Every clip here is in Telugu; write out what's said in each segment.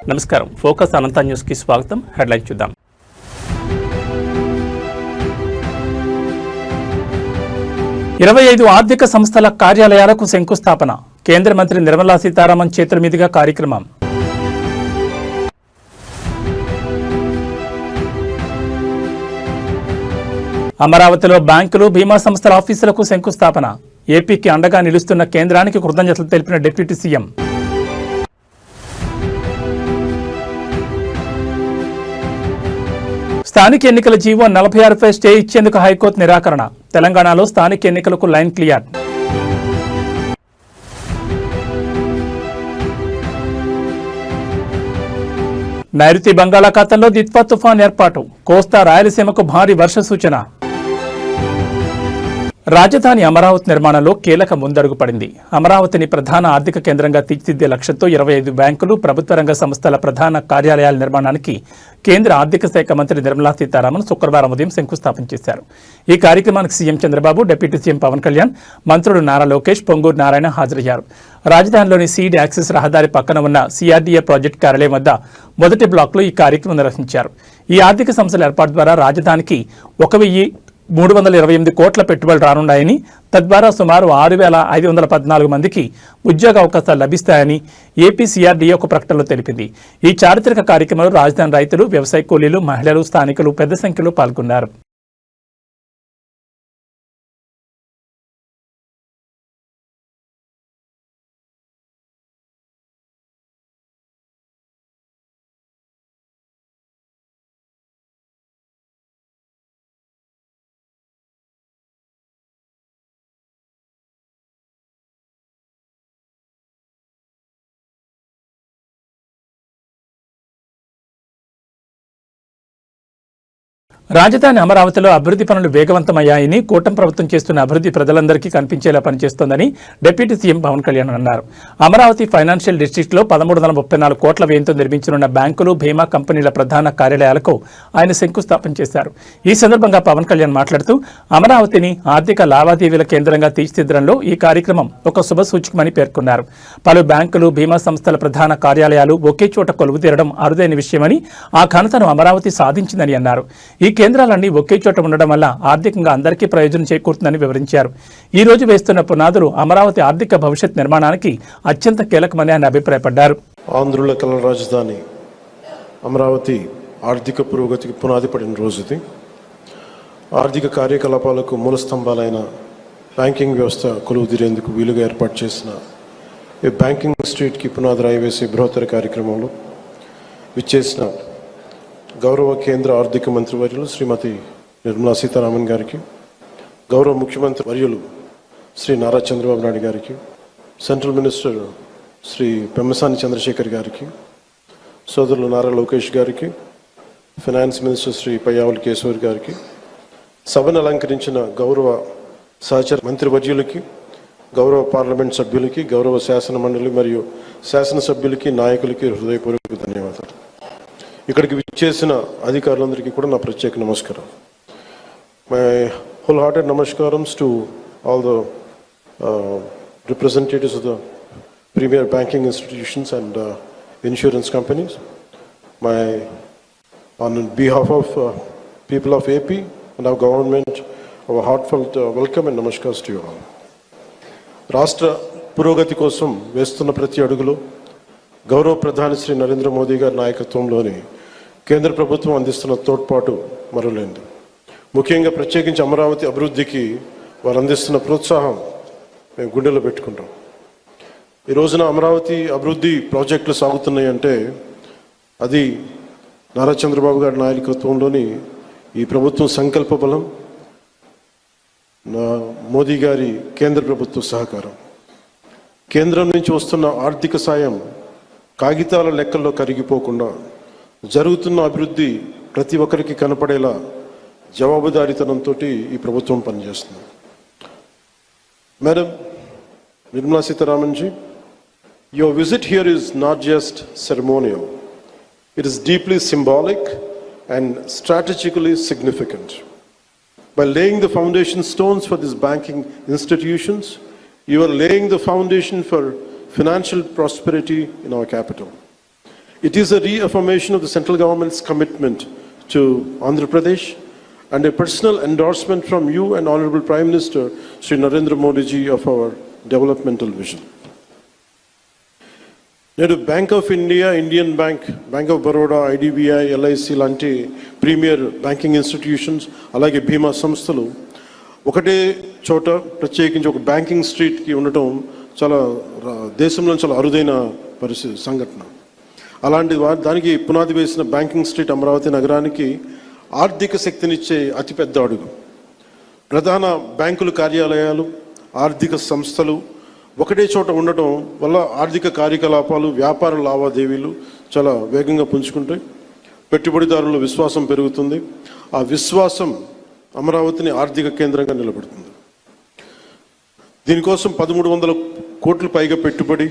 నమస్కారం. ఫోకస్ అనంత న్యూస్కి స్వాగతం. హెడ్లైన్ చూద్దాం. ఇరవై 25 ఆర్థిక సంస్థల కార్యాలయాలకు శంకుస్థాపన. కేంద్ర మంత్రి నిర్మలా సీతారామన్ చేతుల మీదుగా కార్యక్రమం. అమరావతిలో బ్యాంకులు, బీమా సంస్థల ఆఫీసులకు శంకుస్థాపన. ఏపీకి అండగా నిలుస్తున్న కేంద్రానికి కృతజ్ఞతలు తెలిపిన డిప్యూటీ సీఎం. స్థానిక ఎన్నికల జీవో 46పై స్టే ఇచ్చేందుకు హైకోర్టు నిరాకరణ. తెలంగాణలో స్థానిక ఎన్నికలకు లైన్ క్లియర్. నైరుతి బంగాళాఖాతంలో దిత్వా తుఫాన్ ఏర్పాటు. కోస్తా రాయలసీమకు భారీ వర్ష సూచన. రాజధాని అమరావతి నిర్మాణంలో కీలక ముందడుగు పడింది. అమరావతిని ప్రధాన ఆర్థిక కేంద్రంగా తీర్చిదిద్దే లక్ష్యంతో 25 బ్యాంకులు, ప్రభుత్వ రంగ సంస్థల ప్రధాన కార్యాలయాల నిర్మాణానికి కేంద్ర ఆర్థిక శాఖ మంత్రి నిర్మలా సీతారామన్ శుక్రవారం ఉదయం శంకుస్థాపన చేశారు. ఈ కార్యక్రమానికి CM Chandrababu, deputy CM Pawan Kalyan, మంత్రులు నారా లోకేష్, పొంగూరు నారాయణ హాజరయ్యారు. రాజధానిలోని సీడ్ యాక్సిస్ రహదారి పక్కన ఉన్న సిఆర్డీఏ ప్రాజెక్టు కార్యాలయం వద్ద మొదటి బ్లాక్లో ఈ కార్యక్రమం నిర్వహించారు. ఈ ఆర్థిక సంస్థల ఏర్పాటు ద్వారా రాజధానికి 1,328 కోట్ల పెట్టుబడులు రానున్నాయని, తద్వారా సుమారు 6,514 మందికి ఉద్యోగ అవకాశాలు లభిస్తాయని ఏపీ సిఆర్డీఏ ఒక ప్రకటనలో తెలిపింది. ఈ చారిత్రక కార్యక్రమంలో రాజధాని రైతులు, వ్యవసాయ కూలీలు, మహిళలు, స్థానికులు పెద్ద సంఖ్యలో పాల్గొన్నారు. రాజధాని అమరావతిలో అభివృద్ధి పనులు వేగవంతమయ్యాయని, కూటమి ప్రభుత్వం చేస్తున్న అభివృద్ధి ప్రజలందరికీ కనిపించేలా పనిచేస్తోందని డిప్యూటీ సీఎం పవన్ కళ్యాణ్ అన్నారు. అమరావతి ఫైనాన్షియల్ డిస్ట్రిక్ట్లో 1,334 కోట్ల వ్యయంతో నిర్మించనున్న బ్యాంకులు, బీమా కంపెనీల ప్రధాన కార్యాలయాలకు ఆయన శంకుస్థాపన చేశారు. ఈ సందర్భంగా పవన్ కళ్యాణ్ మాట్లాడుతూ, అమరావతిని ఆర్థిక లావాదేవీల కేంద్రంగా తీర్చిదిద్దడంలో ఈ కార్యక్రమం ఒక శుభసూచకమని పేర్కొన్నారు. పలు బ్యాంకులు, బీమా సంస్థల ప్రధాన కార్యాలయాలు ఒకే చోట కొలువుతీరడం అరుదైన విషయమని, ఆ ఘనతను అమరావతి సాధించిందని అన్నారు. ఈ కేంద్రాలన్నీ ఒకే చోట ఉండడం వల్ల ఆర్థికంగా అందరికీ ప్రయోజనం చేకూరుతుందని వివరించారు. ఈ రోజు వేస్తున్న పునాదులు అమరావతి ఆర్థిక భవిష్యత్ నిర్మాణానికి అత్యంత కీలకమని ఆయన అభిప్రాయపడ్డారు. ఆంధ్రుల కళల రాజధాని అమరావతి ఆర్థిక పురోగతికి పునాది పడిన రోజుది. ఆర్థిక కార్యకలాపాలకు మూల స్తంభాలైన బ్యాంకింగ్ వ్యవస్థ కొలువుదీరేందుకు వీలుగా ఏర్పాటు చేసిన ఈ బ్యాంకింగ్ స్ట్రీట్కి పునాది రాయి వేసే బృహత్తర కార్యక్రమంలో విచ్చేసిన గౌరవ కేంద్ర ఆర్థిక మంత్రి వర్యులు శ్రీమతి నిర్మలా సీతారామన్ గారికి, గౌరవ ముఖ్యమంత్రి వర్యులు శ్రీ నారా చంద్రబాబు నాయుడు గారికి, సెంట్రల్ మినిస్టర్ శ్రీ పెమ్మసాని చంద్రశేఖర్ గారికి, సోదరులు నారా లోకేష్ గారికి, ఫైనాన్స్ మినిస్టర్ శ్రీ పయ్యావుల కేశవర్ గారికి, సభను అలంకరించిన గౌరవ సహచర మంత్రి వర్యులకి, గౌరవ పార్లమెంట్ సభ్యులకి, గౌరవ శాసన మండలి మరియు శాసనసభ్యులకి, నాయకులకి హృదయపూర్వక ధన్యవాదాలు. ఇక్కడికి విచ్చేసిన అధికారులందరికీ కూడా నా ప్రత్యేక నమస్కారం. మై హోల్ హార్టెడ్ నమస్కారమ్స్ to all the representatives of the premier banking institutions and insurance companies. My on behalf of people of AP and our government our heartfelt welcome and నమస్కార్స్ టు యు ఆల్. రాష్ట్ర పురోగతి కోసం వేస్తున్న ప్రతి అడుగులో గౌరవ ప్రధాని శ్రీ నరేంద్ర మోదీ గారి నాయకత్వంలోని కేంద్ర ప్రభుత్వం అందిస్తున్న తోడ్పాటు మరువలేనిది. ముఖ్యంగా ప్రత్యేకించి అమరావతి అభివృద్ధికి వారు అందిస్తున్న ప్రోత్సాహం మేము గుండెలో పెట్టుకుంటాం. ఈ రోజున అమరావతి అభివృద్ధి ప్రాజెక్టులు సాగుతున్నాయి అంటే అది నారా చంద్రబాబు గారి నాయకత్వంలోని ఈ ప్రభుత్వం సంకల్ప బలం, మోదీ గారి కేంద్ర ప్రభుత్వ సహకారం. కేంద్రం నుంచి వస్తున్న ఆర్థిక సాయం కాగితాల లెక్కల్లో కరిగిపోకుండా జరుగుతున్న అభివృద్ధి ప్రతి ఒక్కరికి కనపడేలా జవాబుదారీతనంతో ఈ ప్రభుత్వం పనిచేస్తుంది. Madam Nirmala Sitharaman ji, your visit here is not just ceremonial. It is deeply symbolic and strategically significant. By laying the foundation stones for these banking institutions, you are laying the foundation for financial prosperity in our capital. It is a reaffirmation of the central government's commitment to Andhra Pradesh and a personal endorsement from you and Honorable Prime Minister Sri Narendra Modi ji of our developmental vision. నేడు bank of India, Indian bank, bank of Baroda, IDBI, LIC లాంటి ప్రీమియర్ బ్యాంకింగ్ ఇన్స్టిట్యూషన్స్, అలాగే బీమా సంస్థలు ఒకటే చోట ప్రత్యేకించి ఒక బ్యాంకింగ్ స్ట్రీట్కి ఉండటం చాలా దేశంలో చాలా అరుదైన పరిస్థితి సంఘటన. అలాంటి దానికి పునాది వేసిన బ్యాంకింగ్ స్ట్రీట్ అమరావతి నగరానికి ఆర్థిక శక్తినిచ్చే అతిపెద్ద అడుగు. ప్రధాన బ్యాంకుల కార్యాలయాలు, ఆర్థిక సంస్థలు ఒకటే చోట ఉండటం వల్ల ఆర్థిక కార్యకలాపాలు, వ్యాపార లావాదేవీలు చాలా వేగంగా పుంజుకుంటాయి. పెట్టుబడిదారుల విశ్వాసం పెరుగుతుంది. ఆ విశ్వాసం అమరావతిని ఆర్థిక కేంద్రంగా నిలబడుతుంది. దీనికోసం 1300 కోట్ల పైగా పెట్టుబడి,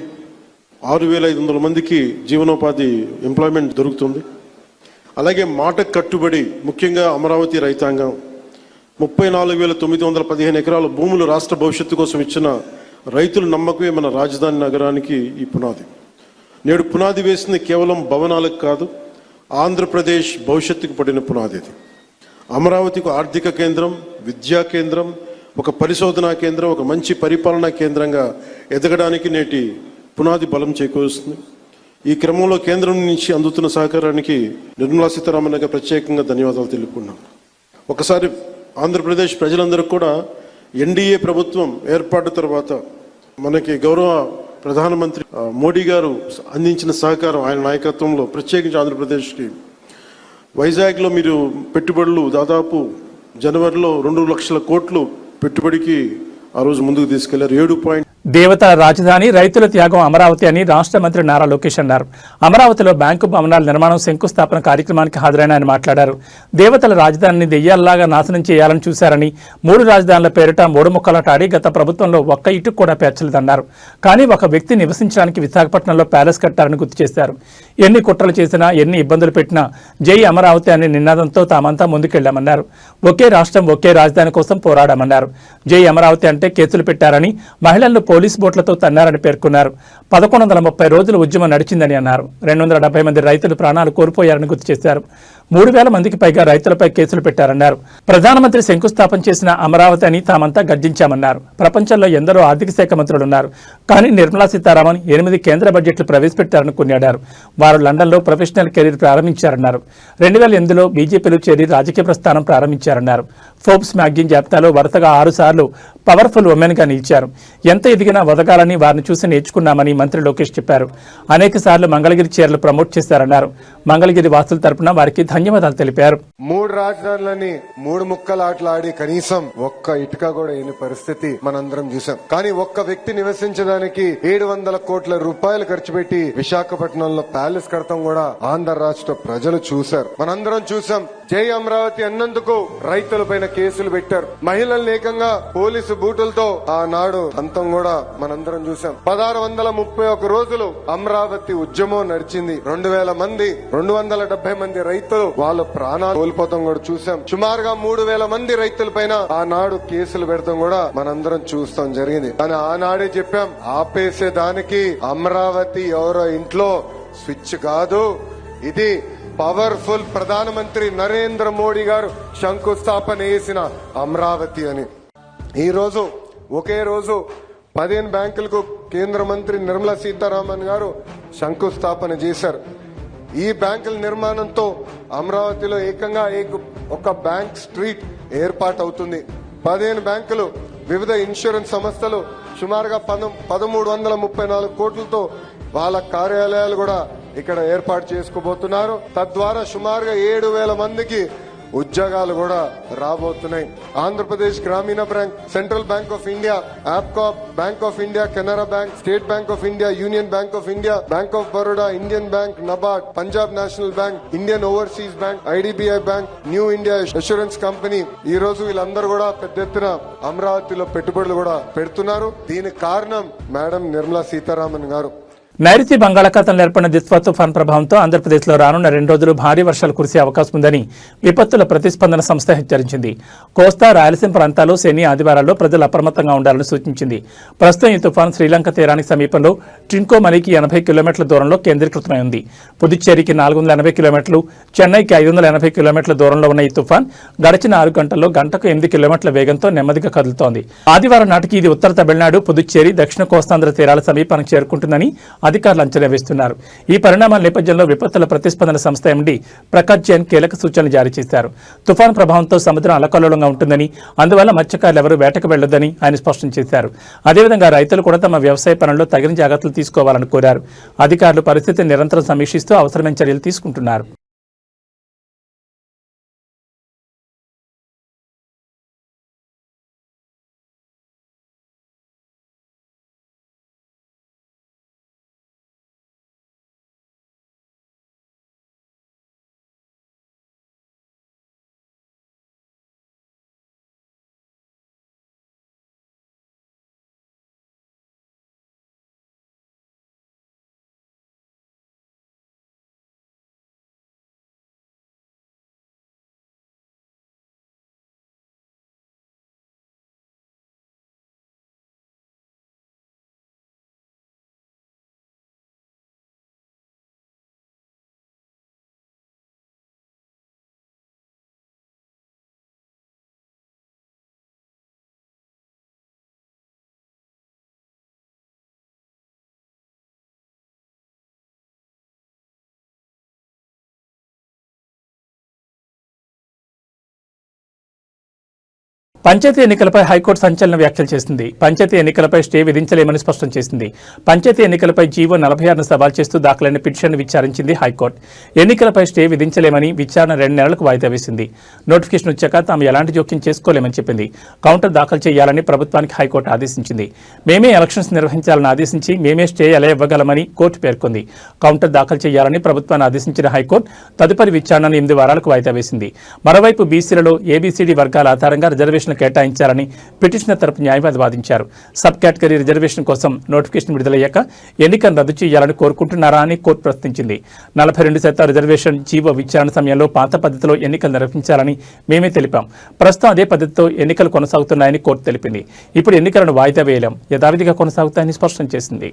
6500 మందికి జీవనోపాధి ఎంప్లాయ్మెంట్ దొరుకుతుంది. అలాగే మాట కట్టుబడి ముఖ్యంగా అమరావతి రైతాంగం 34,915 ఎకరాల భూములు రాష్ట్ర భవిష్యత్తు కోసం ఇచ్చిన రైతుల నమ్మకమే మన రాజధాని నగరానికి ఈ పునాది. నేడు పునాది వేసింది కేవలం భవనాలకు కాదు, ఆంధ్రప్రదేశ్ భవిష్యత్తుకు పడిన పునాది. ఇది అమరావతికి ఆర్థిక కేంద్రం, విద్యా కేంద్రం, ఒక పరిశోధనా కేంద్రం, ఒక మంచి పరిపాలనా కేంద్రంగా ఎదగడానికి నేటి పునాది బలం చేకూరుస్తుంది. ఈ క్రమంలో కేంద్రం నుంచి అందుతున్న సహకారానికి నిర్మలా సీతారామన్ గారికి ప్రత్యేకంగా ధన్యవాదాలు తెలుపుకున్నాం. ఒకసారి ఆంధ్రప్రదేశ్ ప్రజలందరూ కూడా ఎన్డీఏ ప్రభుత్వం ఏర్పాటు తర్వాత మనకి గౌరవ ప్రధానమంత్రి మోడీ గారు అందించిన సహకారం, ఆయన నాయకత్వంలో ప్రత్యేకించి ఆంధ్రప్రదేశ్కి వైజాగ్లో మీరు పెట్టుబడులు దాదాపు జనవరిలో 2 లక్షల కోట్లు పెట్టుబడికి ఆ రోజు ముందుకు తీసుకెళ్లారు. 7. దేవతల రాజధాని, రైతుల త్యాగం అమరావతి అని రాష్ట్ర మంత్రి నారా లోకేష్ అన్నారు. అమరావతిలో బ్యాంకు భవనాల నిర్మాణం శంకుస్థాపన కార్యక్రమానికి హాజరైన ఆయన మాట్లాడారు. దేవతల రాజధానిని దెయ్యాల్లాగా నాశనం చేయాలని చూశారని, 3 రాజధానుల పేరిట 3 ముక్కలాట ఆడి గత ప్రభుత్వంలో ఒక్క ఇటుకు కూడా పేర్చలేదన్నారు. కానీ ఒక వ్యక్తి నివసించడానికి విశాఖపట్నంలో ప్యాలెస్ కట్టారని గుర్తు చేశారు. ఎన్ని కుట్రలు చేసినా, ఎన్ని ఇబ్బందులు పెట్టినా జై అమరావతి అనే నినాదంతో తామంతా ముందుకెళ్లామన్నారు. ఒకే రాష్ట్రం, ఒకే రాజధాని కోసం పోరాడామన్నారు. జై అమరావతి అంటే కేసులు పెట్టారని, మహిళలను పోలీసు బోట్లతో తన్నారని పేర్కొన్నారు. 1130 రోజులు ఉద్యమం నడిచిందని అన్నారు. 270 మంది రైతులు ప్రాణాలు కోల్పోయారని గుర్తు చేశారు. 3000 మందికి పైగా రైతులపై కేసులు పెట్టారన్నారు. ప్రధానమంత్రి శంకుస్థాపన చేసిన అమరావతి అని తామంతా గర్జించామన్నారు. ప్రపంచంలో ఎందరో ఆర్థిక శాఖ మంత్రులున్నారు, కానీ నిర్మలా సీతారామన్ 8 కేంద్ర బడ్జెట్లు ప్రవేశపెట్టారని కొనియాడారు. వారు లండన్లో ప్రొఫెషనల్ కెరీర్ ప్రారంభించారన్నారు. 2008లో బీజేపీలో చేరి రాజకీయ ప్రస్థానం ప్రారంభించారన్నారు. ఫోర్బ్స్ మ్యాగజైన్ జాబితాలో వరుసగా 6 సార్లు పవర్ఫుల్ ఉమెన్గా నిలిచారు. ఎంత ఎదిగినా వదగాలని వారిని చూసి నేర్చుకున్నామని మంత్రి లోకేష్ చెప్పారు. అనేక సార్లు మంగళగిరి చీరలు ప్రమోట్ చేశారన్నారు. మంగళగిరి వాసుల తరపున వారికి ధన్యవాదాలు తెలిపారు. 3 రాజధానులని 3 ముక్కలాటలాడి కనీసం ఒక్క ఇటుక కూడా లేని పరిస్థితి మనందరం చూసాం. కానీ ఒక్క వ్యక్తి నివసించడానికి 700 కోట్ల రూపాయలు ఖర్చు పెట్టి విశాఖపట్నంలో ప్యాలెస్ కడతాం కూడా ఆంధ్ర రాష్ట్ర ప్రజలు చూశారు. మనందరం చూసాం. జై అమరావతి అన్నందుకు రైతులపైన కేసులు పెట్టారు. మహిళల్ని ఏకంగా పోలీసు బూటులతో ఆనాడు అంతం కూడా మనందరం చూసాం. 1631 రోజులు అమరావతి ఉద్యమం నడిచింది. 2000 మంది, 270 మంది రైతులు వాళ్ళ ప్రాణాలు కోల్పోతాం కూడా చూసాం. సుమారుగా 3000 మంది రైతుల పైన ఆనాడు కేసులు పెడతాం కూడా మనందరం చూస్తాం జరిగింది. కానీ ఆనాడే చెప్పాం, ఆపేసేదానికి అమరావతి ఎవరో ఇంట్లో స్విచ్ కాదు, ఇది పవర్ఫుల్ ప్రధానమంత్రి నరేంద్ర మోడీ గారు శంకుస్థాపన చేసిన అమరావతి అని. ఈ రోజు ఒకే రోజు 15 బ్యాంకులకు కేంద్ర మంత్రి నిర్మలా సీతారామన్ గారు శంకుస్థాపన చేశారు. ఈ బ్యాంకుల నిర్మాణంతో అమరావతిలో ఏకంగా ఒక బ్యాంక్ స్ట్రీట్ ఏర్పాటు అవుతుంది. 15 బ్యాంకులు, వివిధ ఇన్సూరెన్స్ సంస్థలు సుమారుగా 1334 కోట్లతో వాళ్ళ కార్యాలయాలు కూడా ఇక్కడ ఏర్పాటు చేసుకోబోతున్నారు. తద్వారా సుమారుగా 7000 మందికి ఉద్యోగాలు కూడా రాబోతున్నాయి. ఆంధ్రప్రదేశ్ గ్రామీణ bank, central bank of India, APCOF, bank of India, Canara bank, state bank of India, union bank of India, bank of Baroda, Indian bank, NABARD, Punjab national bank, Indian overseas bank, IDBI bank, new India insurance company, ఈ రోజు వీళ్ళందరూ కూడా పెద్ద ఎత్తున అమరావతిలో పెట్టుబడులు కూడా పెడుతున్నారు. దీనికి కారణం మేడం నిర్మలా సీతారామన్ గారు. నైరుతి బంగాళాఖాతంలో ఏర్పడిన దిత్వా తుఫాన్ ప్రభావంతో ఆంధ్రప్రదేశ్లో రానున్న 2 రోజులు భారీ వర్షాలు కురిసే అవకాశం ఉందని విపత్తుల ప్రతిస్పందన సంస్థ హెచ్చరించింది. కోస్తా రాయలసీమ ప్రాంతాల్లో శని ఆదివారాల్లో ప్రజలు అప్రమత్తంగా ఉండాలని సూచించింది. ప్రస్తుతం ఈ తుఫాన్ శ్రీలంక తీరానికి సమీపంలో ట్రింకోమలికి 80 కిలోమీటర్ల దూరంలో కేంద్రీకృతమై ఉంది. పుదుచ్చేరికి 480 కిలోమీటర్లు, చెన్నైకి 580 కిలోమీటర్ల దూరంలో ఉన్న ఈ తుఫాన్ గడిచిన 6 గంటల్లో గంటకు 8 కిలోమీటర్ల వేగంతో నెమ్మదిగా కదులుతోంది. ఆదివారం నాటికి ఇది ఉత్తర తమిళనాడు, పుదుచ్చేరి, దక్షిణ కోస్తాంధ్ర తీరాల సమీపానికి చేరుకుంటుందని అధికారులు అంచనా వేస్తున్నారు. ఈ పరిణామాల నేపథ్యంలో విపత్తుల ప్రతిస్పందన సంస్థ ఎండీ ప్రకాష్ జైన్ కీలక సూచనలు జారీ చేశారు. తుఫాను ప్రభావంతో సముద్రం అల్లకల్లోలంగా ఉంటుందని, అందువల్ల మత్స్యకారులు ఎవరూ వేటకు వెళ్లొద్దని ఆయన స్పష్టం చేశారు. అదేవిధంగా రైతులు కూడా తమ వ్యవసాయ పనుల్లో తగిన జాగ్రత్తలు తీసుకోవాలని కోరారు. అధికారులు పరిస్థితిని నిరంతరం సమీక్షిస్తూ అవసరమైన చర్యలు తీసుకుంటున్నారు. పంచాయతీ ఎన్నికలపై హైకోర్టు సంచలన వ్యాఖ్యలు చేసింది. పంచాయతీ ఎన్నికలపై స్టే విధించలేమని స్పష్టం చేసింది. పంచాయతీ ఎన్నికలపై జీవో 46ను సవాల్ చేస్తూ దాఖలైన పిటిషన్ను విచారించింది హైకోర్టు. ఎన్నికలపై స్టే విధించలేమని విచారణ 2 నెలలకు వాయిదా వేసింది. నోటిఫికేషన్ వచ్చాక తాము ఎలాంటి జోక్యం చేసుకోలేమని చెప్పింది. కౌంటర్ దాఖలు చేయాలని ప్రభుత్వానికి హైకోర్టు ఆదేశించింది. మేమే ఎలక్షన్స్ నిర్వహించాలని ఆదేశించి మేమే స్టే ఎలా ఇవ్వగలమని కోర్టు పేర్కొంది. కౌంటర్ దాఖలు చేయాలని ప్రభుత్వాన్ని ఆదేశించిన హైకోర్టు తదుపరి విచారణను 8 వారాలకు వాయిదా వేసింది. మరోవైపు బీసీలలో ఏబీసీడీ వర్గాల ఆధారంగా రిజర్వేషన్ కేటాయించాలని పిటిషనర్ తరపు న్యాయవాది వాదించారు. సబ్ కేటగిరీ రిజర్వేషన్ కోసం నోటిఫికేషన్ విడుదలయ్యాక ఎన్నికను రద్దు చేయాలని కోరుకుంటున్నారా అని కోర్టు ప్రశ్నించింది. 42% రిజర్వేషన్ జీవో విచారణ సమయంలో పాత పద్ధతిలో ఎన్నికలు నిర్వహించాలని మేమే తెలిపాం. ప్రస్తుతం అదే పద్ధతితో ఎన్నికలు కొనసాగుతున్నాయని కోర్టు తెలిపింది. ఇప్పుడు ఎన్నికలను వాయిదా వేయలేం, యథావిధిగా కొనసాగుతాయని స్పష్టం చేసింది.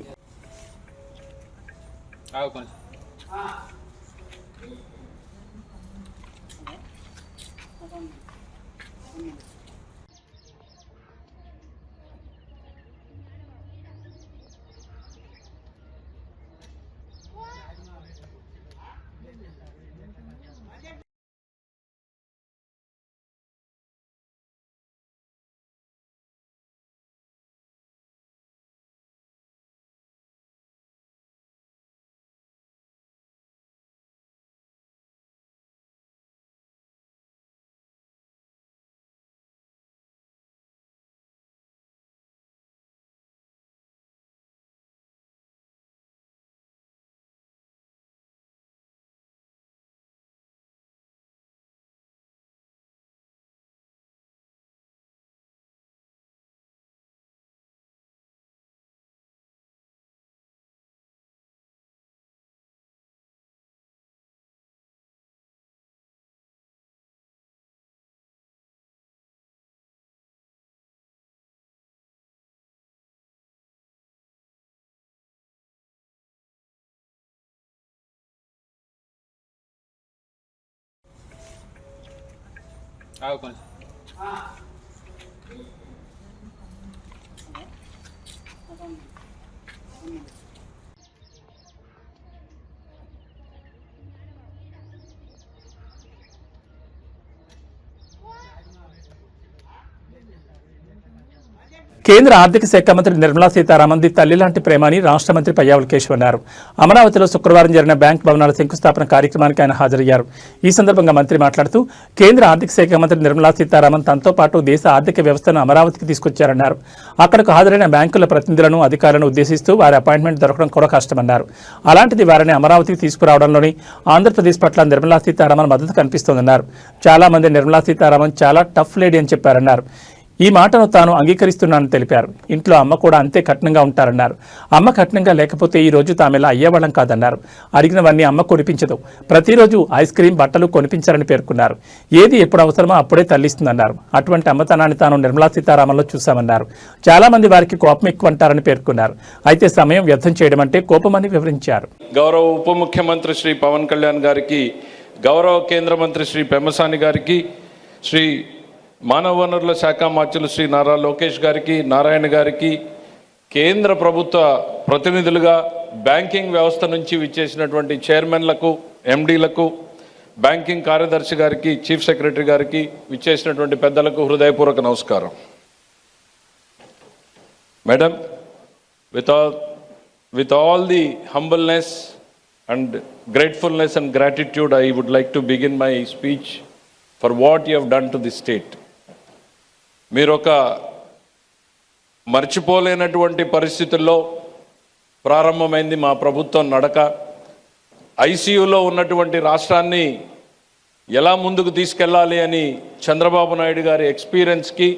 కేంద్ర ఆర్థిక శాఖ మంత్రి నిర్మలా సీతారామన్ ది తల్లి లాంటి ప్రేమ అని రాష్ట్ర మంత్రి పయ్యావుల కేశవ్ అన్నారు. అమరావతిలో శుక్రవారం జరిగిన బ్యాంక్ భవనాల శంకుస్థాపన కార్యక్రమానికి ఆయన హాజరయ్యారు. ఈ సందర్భంగా మంత్రి మాట్లాడుతూ కేంద్ర ఆర్థిక శాఖ మంత్రి నిర్మలా సీతారామన్ తనతో పాటు దేశ ఆర్థిక వ్యవస్థను అమరావతికి తీసుకొచ్చారన్నారు. అక్కడకు హాజరైన బ్యాంకుల ప్రతినిధులను, అధికారులను ఉద్దేశిస్తూ వారి అపాయింట్మెంట్ దొరకడం కూడా కష్టమన్నారు. అలాంటిది వారిని అమరావతికి తీసుకురావడంలోని ఆంధ్రప్రదేశ్ పట్ల నిర్మలా సీతారామన్ మద్దతు కనిపిస్తోందన్నారు. చాలా మంది నిర్మలా సీతారామన్ చాలా టఫ్ లేడీ అని చెప్పారన్నారు. ఈ మాటను తాను అంగీకరిస్తున్నానని తెలిపారు. ఇంట్లో అమ్మ కూడా అంతే కఠినంగా ఉంటారన్నారు. అమ్మ కఠినంగా లేకపోతే ఈ రోజు తామెలా అయ్యేవాళ్ళం కాదన్నారు. అడిగినవన్నీ అమ్మ కొనిపించదు. ప్రతిరోజు ఐస్ క్రీం, బట్టలు కొనిపించారని పేర్కొన్నారు. ఏది ఎప్పుడు అవసరమో అప్పుడే తల్లిస్తుందన్నారు. అటువంటి అమ్మతనాన్ని తాను నిర్మలా సీతారామన్లో చూశామన్నారు. చాలా మంది వారికి కోపం ఎక్కువ అంటారని పేర్కొన్నారు. అయితే సమయం వ్యర్థం చేయడం అంటే కోపమని వివరించారు. గౌరవ ఉప ముఖ్యమంత్రి శ్రీ పవన్ కళ్యాణ్ గారికి, గౌరవ కేంద్ర మంత్రి శ్రీ పెమ్మసాని గారికి, శ్రీ మానవ వనరుల శాఖ మంత్రులు శ్రీ నారా లోకేష్ గారికి, నారాయణ గారికి, కేంద్ర ప్రభుత్వ ప్రతినిధులుగా బ్యాంకింగ్ వ్యవస్థ నుంచి విచ్చేసినటువంటి చైర్మన్లకు, ఎండీలకు, బ్యాంకింగ్ కార్యదర్శి గారికి, చీఫ్ సెక్రటరీ గారికి, విచ్చేసినటువంటి పెద్దలకు హృదయపూర్వక నమస్కారం. Madam, with all the humbleness and gratefulness and gratitude, I would like to begin my speech for what you have done to the state. మీరు ఒక మర్చిపోలేనటువంటి పరిస్థితుల్లో ప్రారంభమైంది మా ప్రభుత్వం నడక. ఐసీయూలో ఉన్నటువంటి రాష్ట్రాన్ని ఎలా ముందుకు తీసుకెళ్ళాలి అని చంద్రబాబు నాయుడు గారి ఎక్స్పీరియన్స్కి,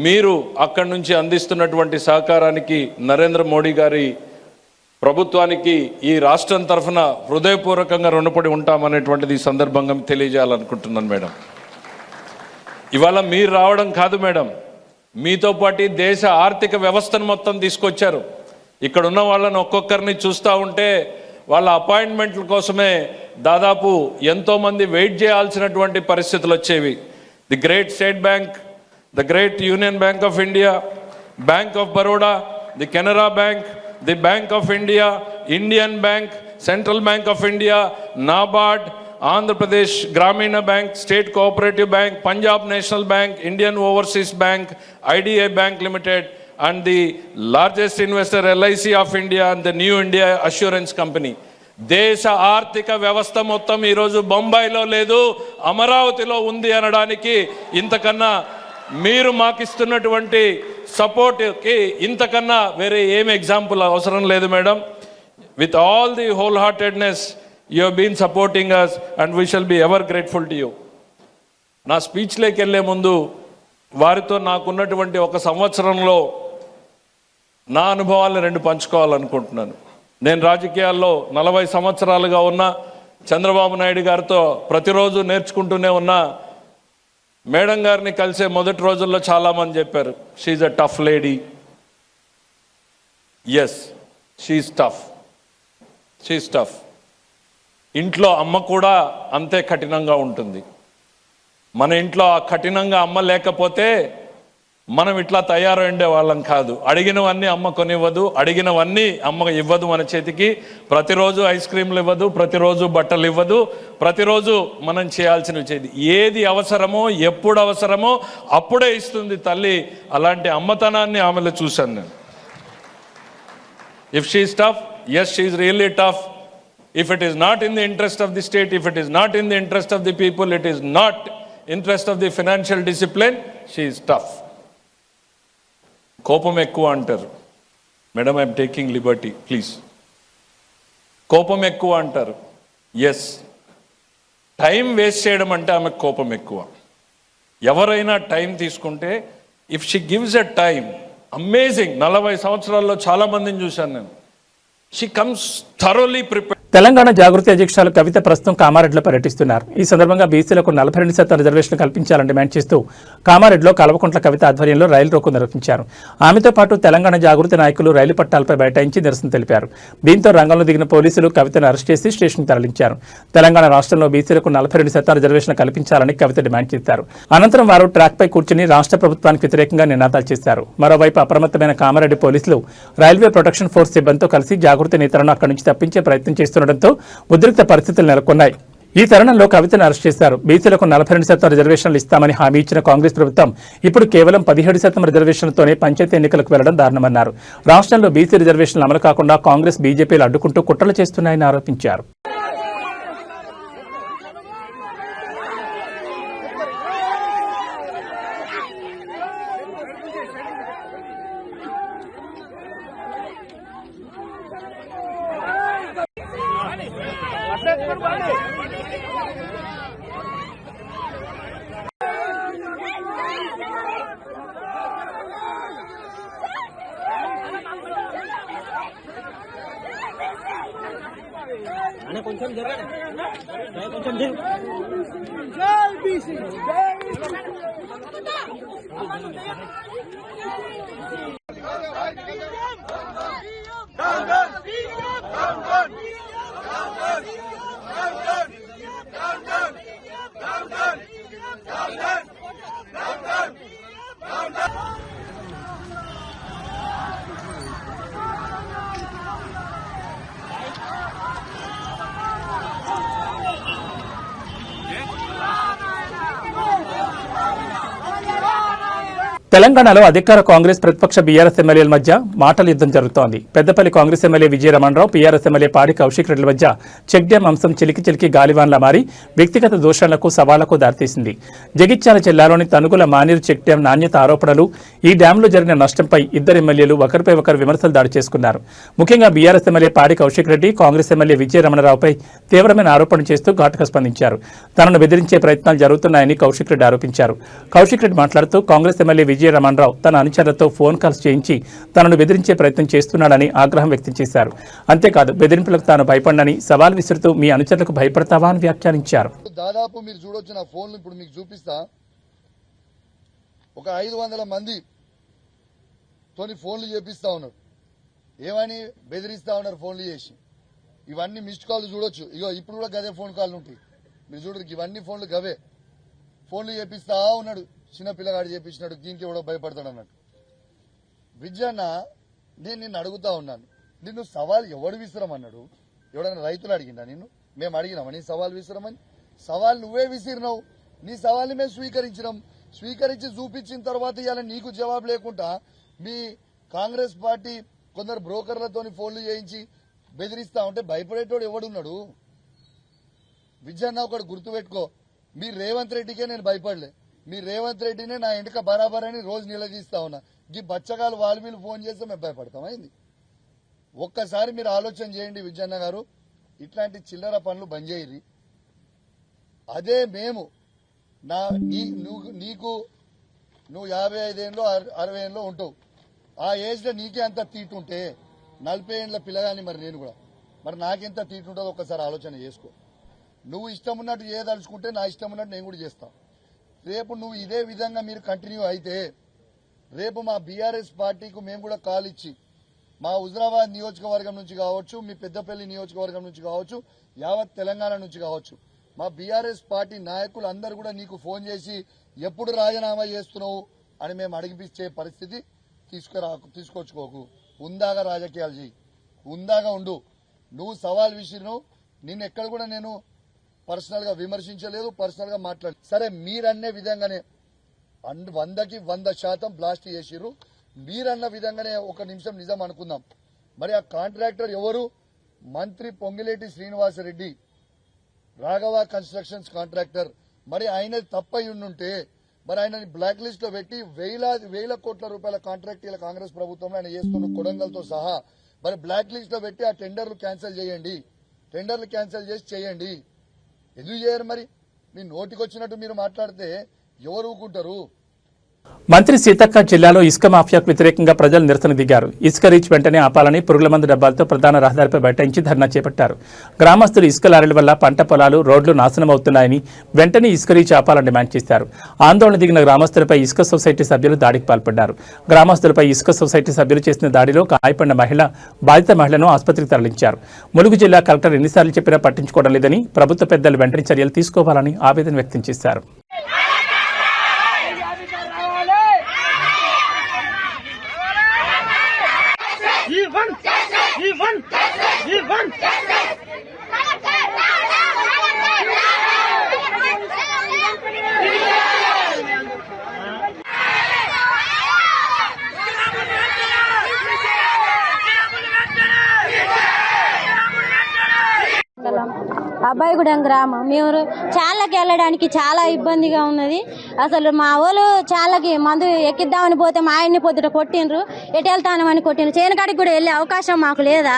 మీరు అక్కడి నుంచి అందిస్తున్నటువంటి సహకారానికి నరేంద్ర మోడీ గారి ప్రభుత్వానికి ఈ రాష్ట్రం తరఫున హృదయపూర్వకంగా రుణపడి ఉంటామనేటువంటిది ఈ సందర్భంగా తెలియజేయాలనుకుంటున్నాను. మేడం, ఇవాళ మీరు రావడం కాదు మేడం, మీతో పాటు దేశ ఆర్థిక వ్యవస్థను మొత్తం తీసుకొచ్చారు. ఇక్కడ ఉన్న వాళ్ళని ఒక్కొక్కరిని చూస్తూ ఉంటే వాళ్ళ అపాయింట్మెంట్ల కోసమే దాదాపు ఎంతోమంది వెయిట్ చేయాల్సినటువంటి పరిస్థితులు వచ్చేవి. The great state bank, the great union bank of India, bank of Baroda, the Canara bank, the bank of India, Indian bank, central bank of India, NABARD, Andhra Pradesh గ్రామీణ bank, state cooperative bank, Punjab national bank, Indian overseas bank, IDI bank limited, and the largest investor LIC of India and the New India Assurance Company. దేశ ఆర్థిక వ్యవస్థ మొత్తం ఈరోజు బొంబాయిలో లేదు, అమరావతిలో ఉంది అనడానికి ఇంతకన్నా మీరు మాకిస్తున్నటువంటి సపోర్ట్కి ఇంతకన్నా వేరే ఏం ఎగ్జాంపుల్ అవసరం లేదు madam. With all the whole heartedness you have been supporting us and we shall be ever grateful to you. నా స్పీచ్లోకి వెళ్ళే ముందు వారితో నాకున్నటువంటి ఒక సంవత్సరంలో నా అనుభవాలను రెండు పంచుకోవాలనుకుంటున్నాను. నేను రాజకీయాల్లో 40 సంవత్సరాలుగా ఉన్నా, చంద్రబాబు నాయుడు గారితో ప్రతిరోజు నేర్చుకుంటూనే ఉన్నా. మేడం గారిని కలిసే మొదటి రోజుల్లో చాలామంది చెప్పారు, she's a tough lady. Yes, she's tough, she's tough. ఇంట్లో అమ్మ కూడా అంతే కఠినంగా ఉంటుంది. మన ఇంట్లో ఆ కఠినంగా అమ్మ లేకపోతే మనం ఇట్లా తయారైండే వాళ్ళం కాదు. అడిగినవన్నీ అమ్మ కొనివ్వదు, అడిగినవన్నీ అమ్మ ఇవ్వదు మన చేతికి. ప్రతిరోజు ఐస్ క్రీమ్లు ఇవ్వదు, ప్రతిరోజు బట్టలు ఇవ్వదు, ప్రతిరోజు మనం చేయాల్సినవి చేయదు. ఏది అవసరమో, ఎప్పుడు అవసరమో అప్పుడే ఇస్తుంది తల్లి. అలాంటి అమ్మతనాన్ని ఆమెలో చూశాను నేను. If she is tough, yes, she is really tough. If it is not in the interest of the state, if it is not in the interest of the people, it is not interest of the financial discipline, she is tough. కోపం ఎక్కువ అంటారు madam, I'm taking Liberty please. కోపం ఎక్కువ అంటారు. ఎస్, టైం వేస్ట్ చేయడం అంటే ఆమెకు కోపం ఎక్కువ. ఎవరైనా టైం తీసుకుంటే, if she gives a time, amazing. 40 సంవత్సరాల్లో చాలా మందిని చూశాను నేను. She comes thoroughly prepared. Telangana Jagruthi అధ్యక్షురాలు కవిత ప్రస్తుతం కామారెడ్డిలో పర్యటిస్తున్నారు. ఈ సందర్భంగా బీసీలకు 42% రిజర్వేషన్లు కల్పించాలని డిమాండ్ చేస్తూ కామారెడ్డిలో కల్వకుంట్ల కవిత ఆధ్వర్యంలో రైలు రోకో నిర్వహించారు. ఆమెతో పాటు తెలంగాణ జాగృతి నాయకులు రైలు పట్టాలపై బైఠాయించి నిరసన తెలిపారు. దీంతో రంగంలో దిగిన పోలీసులు కవితను అరెస్ట్ చేసి స్టేషన్కు తరలించారు. తెలంగాణ రాష్ట్రంలో బీసీలకు 42% రిజర్వేషన్లు కల్పించాలని కవిత డిమాండ్ చేశారు. అనంతరం వారు ట్రాక్పై కూర్చుని రాష్ట్ర ప్రభుత్వానికి వ్యతిరేకంగా నినాదాలు చేశారు. మరోవైపు అప్రమత్తమైన కామారెడ్డి పోలీసులు రైల్వే ప్రొటెక్షన్ ఫోర్స్ సిబ్బందితో కలిసి జాగృతి నేతలను అక్కడి నుంచి తప్పించే ప్రయత్నం చేస్తుండటంతో ఉద్రిక్త పరిస్థితులు నెలకొన్నాయి. ఈ తరుణంలో కవితను అరెస్ట్ చేశారు. బీసీలకు 42% రిజర్వేషన్లు ఇస్తామని హామీ ఇచ్చిన కాంగ్రెస్ ప్రభుత్వం ఇప్పుడు కేవలం 17% రిజర్వేషన్లతోనే పంచాయతీ ఎన్నికలకు వెళ్లడం దారుణమన్నారు. రాష్ట్రంలో బీసీ రిజర్వేషన్లు అమలు కాకుండా కాంగ్రెస్, బీజేపీలు అడ్డుకుంటూ కుట్రలు చేస్తున్నాయని ఆరోపించారు. తెలంగాణలో అధికార కాంగ్రెస్ ప్రతిపక్ష బీఆర్ఎస్ ఎమ్మెల్యేల మధ్య మాటల యుద్ధం జరుగుతోంది. పెద్దపల్లి కాంగ్రెస్ ఎమ్మెల్యే విజయ రమణరావు, పీఆర్ఎస్ ఎమ్మెల్యే పాడి కౌశిక్ రెడ్డిల మధ్య చెక్ డ్యాం అంశం చిలికి గాలివాన్లా మారి వ్యక్తిగత దోషాలకు సవాళ్లకు దారితీసింది. జగిత్యాల జిల్లాలోని తనుగుల మానేరు చెక్ డ్యాం నాణ్యత ఆరోపణలు, ఈ డ్యాంలో జరిగిన నష్టంపై ఇద్దరు ఎమ్మెల్యేలు ఒకరిపై ఒకరు విమర్శలు దాడి చేసుకున్నారు. ముఖ్యంగా బీఆర్ఎస్ ఎమ్మెల్యే పాడి కౌశిక్ రెడ్డి కాంగ్రెస్ ఎమ్మెల్యే విజయ రమణరావుపై తీవ్రమైన ఆరోపణలు చేస్తూ ఘాటుగా స్పందించారు. తనను బెదిరించే ప్రయత్నాలు జరుగుతున్నాయని కౌశిక్ రెడ్డి ఆరోపించారు. కౌశిక్ రెడ్డి మాట్లాడుతూ కాంగ్రెస్ ఎమ్మెల్యే విజయ రమణరావు తన అనుచరులతో ఫోన్ కాల్స్ చేయించి తనను బెదిరించే ప్రయత్నం చేస్తున్నాడని ఆగ్రహం వ్యక్తం చేశారు. అంతేకాదు బెదిరింపులకు తాను భయపడనని సవాల్ విసురుతూ మీ అనుచరులకు భయపడతావా అని వ్యాఖ్యానించారు. దాదాపు మీరు చూడొచ్చు నా ఫోన్లు ఇప్పుడు మీకు చూపిస్తా. ఒక 500 మంది తోని ఫోన్లు చేపిస్తా ఉన్నారు. ఏమని బెదిరిస్తా ఉన్నారు ఫోన్లు చేసి. ఇవన్నీ మిస్డ్ కాల్ చూడొచ్చు. ఇగో ఇప్పుడు కూడా గదే ఫోన్ కాల్ ఉంటాయి. మీరు చూడరు ఇవన్నీ ఫోన్లు గవే. ఫోన్లు చేపిస్తా ఉన్నాడు. చిన్న పిల్లగాడు చేపించినాడు. దీనికి ఎవడో భయపడతాడు అన్నట్టు. విజయన్న, నేను నిన్ను అడుగుతా ఉన్నాను, నిన్ను సవాల్ ఎవడు విసిరమన్నాడు? ఎవడైనా రైతులు అడిగిందా నిన్ను? మేము అడిగినామా నీ సవాల్ విసిరమని? సవాల్ నువ్వే విసిరినావు. నీ సవాల్ని మేము స్వీకరించినాం. స్వీకరించి చూపించిన తర్వాత ఇవాళ నీకు జవాబు లేకుండా మీ కాంగ్రెస్ పార్టీ కొందరు బ్రోకర్లతోని ఫోన్లు చేయించి బెదిరిస్తా ఉంటే భయపడేటోడు ఎవడున్నాడు? విజయన్న, ఒకటి గుర్తుపెట్టుకో, మీ రేవంత్ రెడ్డికే నేను భయపడలే. మీ రేవంత్ రెడ్డినే నా ఇంటికి బరాబర్ అని రోజు నిలదీస్తా ఉన్నా. ఈ బచ్చగాలు వాళ్ళు వీళ్ళు ఫోన్ చేస్తే మేము భయపడతామైంది. ఒక్కసారి మీరు ఆలోచన చేయండి విజయన్న గారు. ఇట్లాంటి చిల్లర పనులు బంద్ చేయరి. అదే మేము నువ్వు 55 ఏళ్ళు 60 ఏళ్ళు ఉంటావు. ఆ ఏజ్ లో నీకే అంత తీటుంటే 40 ఏళ్ళ పిల్లగాని మరి నేను కూడా మరి నాకెంత తీటుంటుందో ఒక్కసారి ఆలోచన చేసుకో. నువ్వు ఇష్టం ఉన్నట్టు చేయదలుచుకుంటే నా ఇష్టం ఉన్నట్టు నేను కూడా చేస్తాను. రేపు నువ్వు ఇదే విధంగా మీరు కంటిన్యూ అయితే రేపు మా బీఆర్ఎస్ పార్టీకి మేము కూడా కాల్ ఇచ్చి మా హుజరాబాద్ నియోజకవర్గం నుంచి కావచ్చు, మీ పెద్దపల్లి నియోజకవర్గం నుంచి కావచ్చు, యావత్ తెలంగాణ నుంచి కావచ్చు, మా బీఆర్ఎస్ పార్టీ నాయకులు అందరూ కూడా నీకు ఫోన్ చేసి ఎప్పుడు రాజీనామా చేస్తున్నావు అని మేము అడిగిపించే పరిస్థితి తీసుకొచ్చుకోకు. ఉందాగా రాజకీయాలు చేయి, ఉందాగా ఉండు. నువ్వు సవాల్ విసిరిను. నిన్ను ఎక్కడ కూడా నేను పర్సనల్ గా విమర్శించలేదు, పర్సనల్ గా మాట్లాడు. సరే, మీరన్నే విధంగానే 100% బ్లాస్ట్ చేసిర్రు. మీరన్న విధంగానే ఒక నిమిషం నిజం అనుకుందాం. మరి ఆ కాంట్రాక్టర్ ఎవరు? మంత్రి పొంగిలేటి శ్రీనివాసరెడ్డి, రాఘవ కన్స్ట్రక్షన్స్ కాంట్రాక్టర్. మరి ఆయన తప్పై ఉండుంటే మరి ఆయనని బ్లాక్ లిస్ట్ లో పెట్టి వేల కోట్ల రూపాయల కాంట్రాక్ట్ ఇలా కాంగ్రెస్ ప్రభుత్వంలో ఆయన చేస్తున్న కొడంగల్తో సహా మరి బ్లాక్ లిస్ట్ లో పెట్టి ఆ టెండర్లు క్యాన్సిల్ చేయండి. టెండర్లు క్యాన్సిల్ చేసి చేయండి. ఎందుకు చేయరు? మరి మీ నోటికొచ్చినట్టు మీరు మాట్లాడితే ఎవరు ఊరుకుంటారు? మంత్రి సీతక్క జిల్లాలో ఇసుక మాఫియాకు వ్యతిరేకంగా ప్రజలు నిరసన దిగారు. ఇసుక రీచ్ వెంటనే ఆపాలని పురుగుల మందు డబ్బాలతో ప్రధాన రహదారిపై బైఠాయించి ధర్నా చేపట్టారు. గ్రామస్తులు ఇసుక లారీల వల్ల పంట పొలాలు, రోడ్లు నాశనం అవుతున్నాయని వెంటనే ఇసుక రీచ్ ఆపాలని డిమాండ్ చేశారు. ఆందోళన దిగిన గ్రామస్తులపై ఇసుక సొసైటీ సభ్యులు దాడికి పాల్పడ్డారు. గ్రామస్తులపై ఇసుక సొసైటీ సభ్యులు చేసిన దాడిలో గాయపడిన బాధిత మహిళను ఆసుపత్రికి తరలించారు. ములుగు జిల్లా కలెక్టర్ ఎన్నిసార్లు చెప్పినా పట్టించుకోవడం లేదని, ప్రభుత్వ పెద్దలు వెంటనే చర్యలు తీసుకోవాలని ఆవేదన వ్యక్తం చేశారు. అబ్బాయిగూడెం గ్రామం. మేము చాలకి వెళ్ళడానికి చాలా ఇబ్బందిగా ఉన్నది. అసలు మా వాళ్ళు చాలకి మందు ఎక్కిద్దామని పోతే మా ఆయన్ని పొద్దుట కొట్టిండ్రు, ఎటు వెళ్తానమని కొట్టిండ్రు. చేనుకాడికి కూడా వెళ్ళే అవకాశం మాకు లేదా?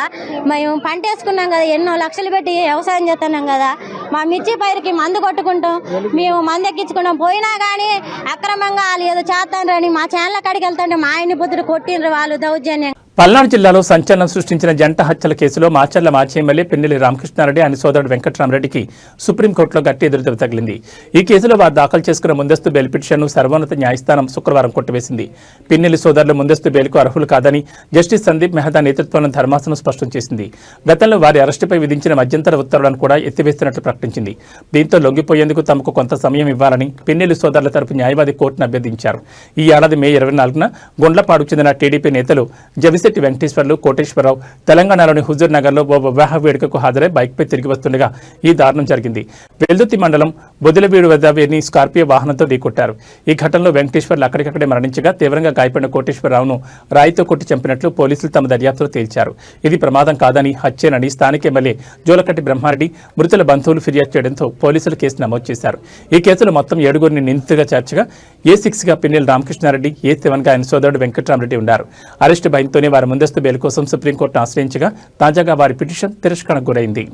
మేము పంట వేసుకున్నాం కదా, ఎన్నో లక్షలు పెట్టి వ్యవసాయం చేస్తున్నాం కదా, మా మిర్చి పైరుకి మందు కొట్టుకుంటాం, మేము మందు ఎక్కించుకుంటాం. పోయినా కానీ అక్రమంగా వాళ్ళు ఏదో చేస్తాను మా చేనుల కాడికి వెళ్తుంటే మా ఆయన్ని పొద్దుట కొట్టిండ్రు వాళ్ళు దౌర్జన్యం. పల్నాడు జిల్లాలో సంచలనం సృష్టించిన జంట హత్యల కేసులో మాచర్ల మాజీ ఎమ్మెల్యే పిన్నెల్లి రామకృష్ణారెడ్డి ఆయన సోదరుడు వెంకటరామరెడ్డికి సుప్రీంకోర్టులో గట్టి ఎదురుదెబ్బ తగిలింది. ఈ కేసులో వారు దాఖలు చేసుకున్న ముందస్తు బెయిల్ పిటిషన్ను సర్వోన్నత న్యాయస్థానం శుక్రవారం కొట్టివేసింది. పిన్నెల్లి సోదరులు ముందస్తు బెయిల్కు అర్హులు కాదని జస్టిస్ సందీప్ మెహతా నేతృత్వంలోని ధర్మాసనం స్పష్టం చేసింది. గతంలో వారి అరెస్టుపై విధించిన మధ్యంతర ఉత్తర్వులను కూడా ఎత్తివేస్తున్నట్లు ప్రకటించింది. దీంతో లొంగిపోయేందుకు తమకు కొంత సమయం ఇవ్వాలని పిన్నెల్లి సోదరుల తరపు న్యాయవాది కోర్టును అభ్యర్థించారు. ఈ ఏడాది మే 24న గుండ్లపాడుకు చెందిన టీడీపీ నేతలు జవిశెట్టి వెంకటేశ్వర్లు, కోటేశ్వరరావు తెలంగాణలోని హుజూర్ నగర్లో ఓ వివాహ వేడుకకు హాజరై బైక్పై తిరిగి వస్తుండగా ఈ దారుణం జరిగింది. వెల్దుర్తి మండలం బొదిలవీడు వద్ద వీరిని స్కార్పియో వాహనంతో ఢీకొట్టారు. ఈ ఘటనలో వెంకటేశ్వర్లు అక్కడికక్కడే మరణించగా తీవ్రంగా గాయపడిన కోటేశ్వరరావును రాయితో కొట్టి చంపినట్లు పోలీసులు తమ దర్యాప్తులో తేల్చారు. ఇది ప్రమాదం కాదని, హత్యేనని స్థానిక ఎమ్మెల్యే జోలకట్టి బ్రహ్మారెడ్డి మృతుల బంధువులు ఫిర్యాదు చేయడంతో పోలీసులు కేసు నమోదు చేశారు. ఈ కేసులో మొత్తం 7గురిని నిందితులుగా చేర్చగా A6గా పిన్నెల్లి రామకృష్ణారెడ్డి, A7గా ఆయన సోదరుడు వెంకటరామరెడ్డి ఉన్నారు. అరెస్టు భయంతోనే వారి ముందస్తు బెయిల్ కోసం సుప్రీంకోర్టును ఆశ్రయించగా తాజాగా వారి పిటిషన్ తిరస్కరణకు గురైంది.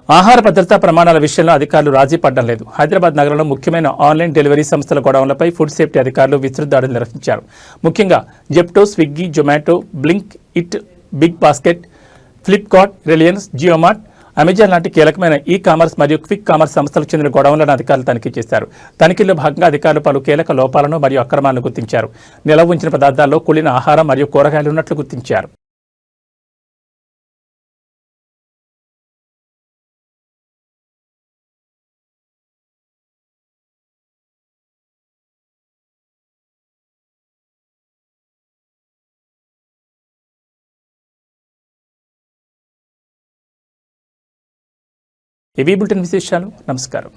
ఆహార భద్రతా ప్రమాణాల విషయంలో అధికారులు రాజీ పడడం లేదు. హైదరాబాద్ నగరంలో ముఖ్యమైన ఆన్లైన్ డెలివరీ సంస్థల గోడౌన్లపై ఫుడ్ సేఫ్టీ అధికారులు విస్తృత దాడులు నిర్వహించారు. ముఖ్యంగా Zepto, Swiggy, Zomato, Blinkit, BigBasket, Flipkart, Reliance, JioMart, Amazon లాంటి కీలకమైన ఈ-కామర్స్ మరియు క్విక్ కామర్స్ సంస్థలకు చెందిన గోడౌన్లను అధికారులు తనిఖీ చేశారు. తనిఖీల్లో భాగంగా అధికారులు పలు కీలక లోపాలను మరియు అక్రమాలను గుర్తించారు. నిల్వ ఉంచిన పదార్థాల్లో కుళ్ళిన ఆహారం మరియు కూరగాయలు ఉన్నట్లు గుర్తించారు. ఇవి బులెటిన్ విశేషాలు. నమస్కారం.